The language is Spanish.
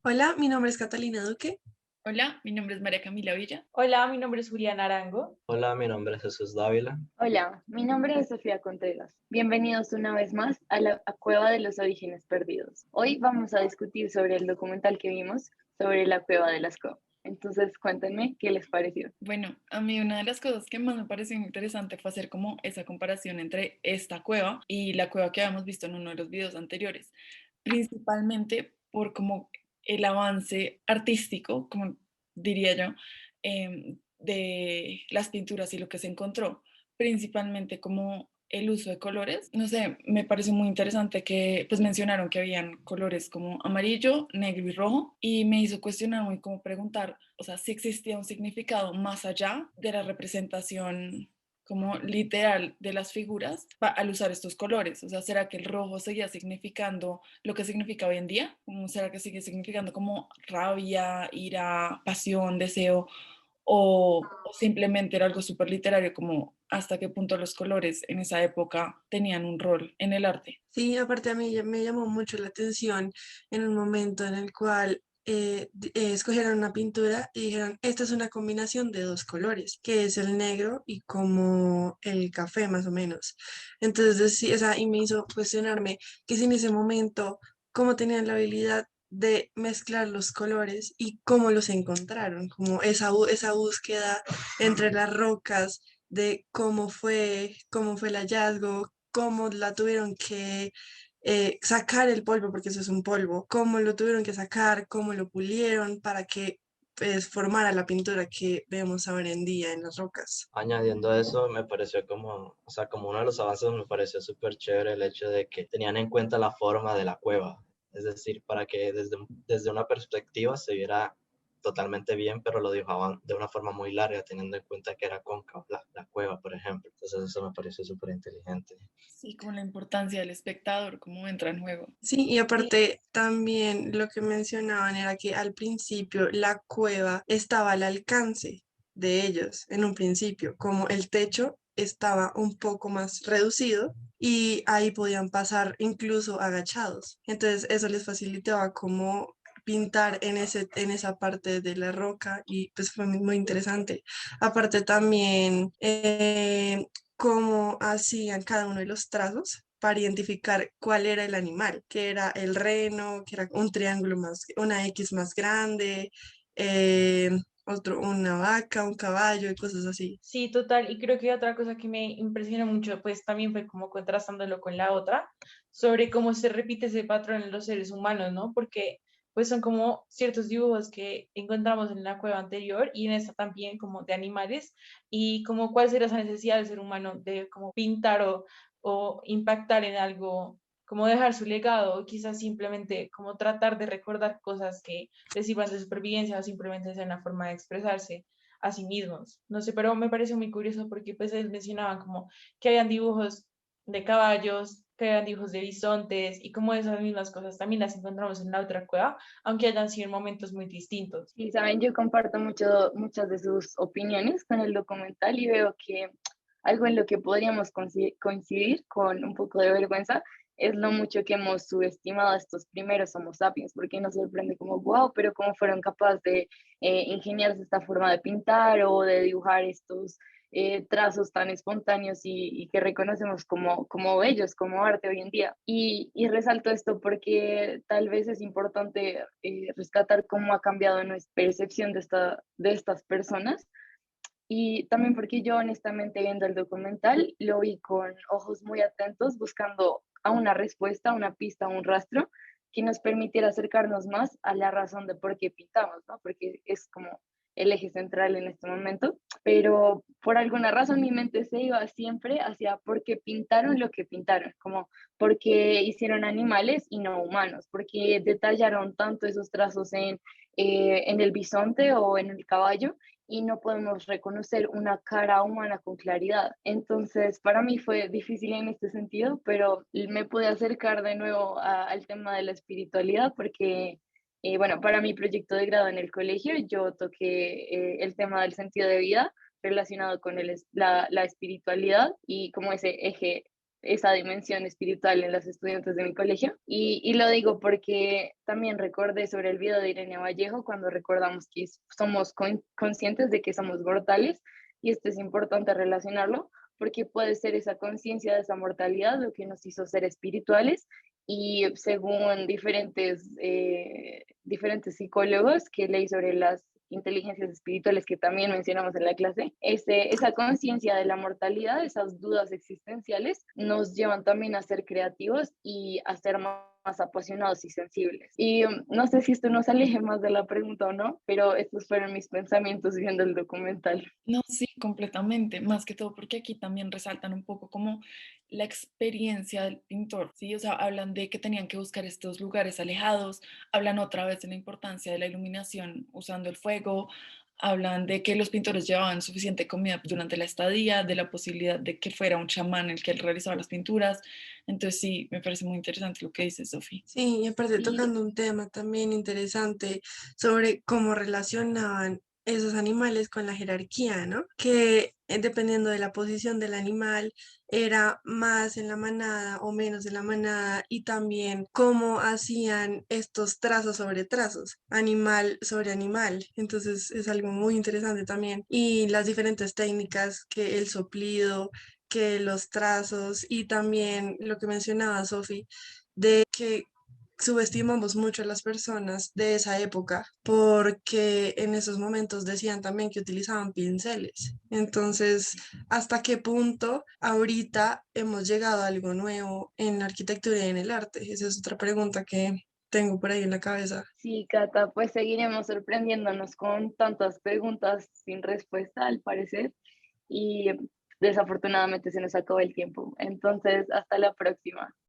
Hola, mi nombre es Catalina Duque. Hola, mi nombre es María Camila Villa. Hola, mi nombre es Julián Arango. Hola, mi nombre es Jesús Dávila. Hola, mi nombre es Sofía Contreras. Bienvenidos una vez más a la Cueva de los Orígenes Perdidos. Hoy vamos a discutir sobre el documental que vimos sobre la Cueva de Lascaux. Entonces, cuéntenme qué les pareció. Bueno, a mí una de las cosas que más me pareció interesante fue hacer como esa comparación entre esta cueva y la cueva que habíamos visto en uno de los videos anteriores, principalmente por como el avance artístico, como diría yo, de las pinturas y lo que se encontró, principalmente como el uso de colores. No sé, me pareció muy interesante que pues mencionaron que habían colores como amarillo, negro y rojo y me hizo cuestionar y como preguntar, o sea, si existía un significado más allá de la representación como literal de las figuras al usar estos colores. O sea, ¿será que el rojo seguía significando lo que significa hoy en día? ¿Será que sigue significando como rabia, ira, pasión, deseo? O simplemente era algo súper literario, como hasta qué punto los colores en esa época tenían un rol en el arte. Sí, aparte a mí me llamó mucho la atención en un momento en el cual escogieron una pintura y dijeron, esta es una combinación de dos colores, que es el negro y como el café más o menos. Entonces, sí, o sea, y me hizo cuestionarme que si en ese momento, cómo tenían la habilidad de mezclar los colores y cómo los encontraron, como esa búsqueda entre las rocas de cómo fue el hallazgo, cómo la tuvieron que sacar el polvo, porque eso es un polvo, cómo lo tuvieron que sacar, cómo lo pulieron para que pues, formara la pintura que vemos ahora en día en las rocas. Añadiendo eso, me pareció como, o sea, como uno de los avances me pareció súper chévere el hecho de que tenían en cuenta la forma de la cueva. Es decir, para que desde una perspectiva se viera totalmente bien, pero lo dibujaban de una forma muy larga, teniendo en cuenta que era cóncava la cueva, por ejemplo. Entonces eso me pareció súper inteligente. Sí, como la importancia del espectador, cómo entra en juego. Sí, y aparte también lo que mencionaban era que al principio la cueva estaba al alcance de ellos, en un principio, como el techo estaba un poco más reducido y ahí podían pasar incluso agachados. Entonces eso les facilitaba como pintar en esa parte de la roca y pues fue muy interesante. Aparte también cómo hacían cada uno de los trazos para identificar cuál era el animal, que era el reno, que era un triángulo más, una X más grande, eh, una vaca, un caballo y cosas así. Sí, total. Y creo que otra cosa que me impresionó mucho, pues también fue como contrastándolo con la otra, sobre cómo se repite ese patrón en los seres humanos, ¿no? Porque pues son como ciertos dibujos que encontramos en la cueva anterior y en esta también como de animales y como cuál será esa necesidad del ser humano de como pintar o impactar en algo, como dejar su legado o quizás simplemente como tratar de recordar cosas que les sirvan de supervivencia o simplemente sea una forma de expresarse a sí mismos. No sé, pero me parece muy curioso porque pues ellos mencionaban como que habían dibujos de caballos, que habían dibujos de bisontes y como esas mismas cosas también las encontramos en la otra cueva, aunque hayan sido en momentos muy distintos. Y saben, yo comparto muchas de sus opiniones con el documental y veo que algo en lo que podríamos coincidir con un poco de vergüenza es lo mucho que hemos subestimado a estos primeros Homo sapiens, porque nos sorprende como, wow, pero cómo fueron capaces de ingeniarse esta forma de pintar o de dibujar estos trazos tan espontáneos y que reconocemos como bellos, como arte hoy en día. Y resalto esto porque tal vez es importante rescatar cómo ha cambiado nuestra percepción de estas personas. Y también porque yo honestamente viendo el documental lo vi con ojos muy atentos, buscando a una respuesta, a una pista, a un rastro que nos permitiera acercarnos más a la razón de por qué pintamos, ¿no? Porque es como el eje central en este momento, pero por alguna razón mi mente se iba siempre hacia por qué pintaron lo que pintaron, como por qué hicieron animales y no humanos, porque detallaron tanto esos trazos en el bisonte o en el caballo y no podemos reconocer una cara humana con claridad. Entonces, para mí fue difícil en este sentido, pero me pude acercar de nuevo al tema de la espiritualidad porque, bueno, para mi proyecto de grado en el colegio, yo toqué el tema del sentido de vida relacionado con la espiritualidad y como ese eje esa dimensión espiritual en los estudiantes de mi colegio. Y lo digo porque también recordé sobre el video de Irene Vallejo cuando recordamos que somos conscientes de que somos mortales, y esto es importante relacionarlo porque puede ser esa conciencia de esa mortalidad lo que nos hizo ser espirituales. Y según diferentes psicólogos que leí sobre las inteligencias espirituales que también mencionamos en la clase, esa conciencia de la mortalidad, esas dudas existenciales, nos llevan también a ser creativos y a ser más apasionados y sensibles. Y no sé si esto nos aleje más de la pregunta o no, pero estos fueron mis pensamientos viendo el documental. No, sí, completamente, más que todo porque aquí también resaltan un poco como la experiencia del pintor, ¿sí? O sea, hablan de que tenían que buscar estos lugares alejados, hablan otra vez de la importancia de la iluminación usando el fuego, hablan de que los pintores llevaban suficiente comida durante la estadía, de la posibilidad de que fuera un chamán el que realizaba las pinturas. Entonces sí, me parece muy interesante lo que dice Sofía. Sí, y aparte Y tocando un tema también interesante sobre cómo relacionaban esos animales con la jerarquía, ¿no? Que dependiendo de la posición del animal, era más en la manada o menos en la manada, y también cómo hacían estos trazos sobre trazos, animal sobre animal. Entonces es algo muy interesante también. Y las diferentes técnicas, que el soplido, que los trazos, y también lo que mencionaba Sofi, de que subestimamos mucho a las personas de esa época porque en esos momentos decían también que utilizaban pinceles. Entonces, ¿hasta qué punto ahorita hemos llegado a algo nuevo en la arquitectura y en el arte? Esa es otra pregunta que tengo por ahí en la cabeza. sí, Cata, pues seguiremos sorprendiéndonos con tantas preguntas sin respuesta, al parecer, y desafortunadamente se nos acabó el tiempo. Entonces, hasta la próxima.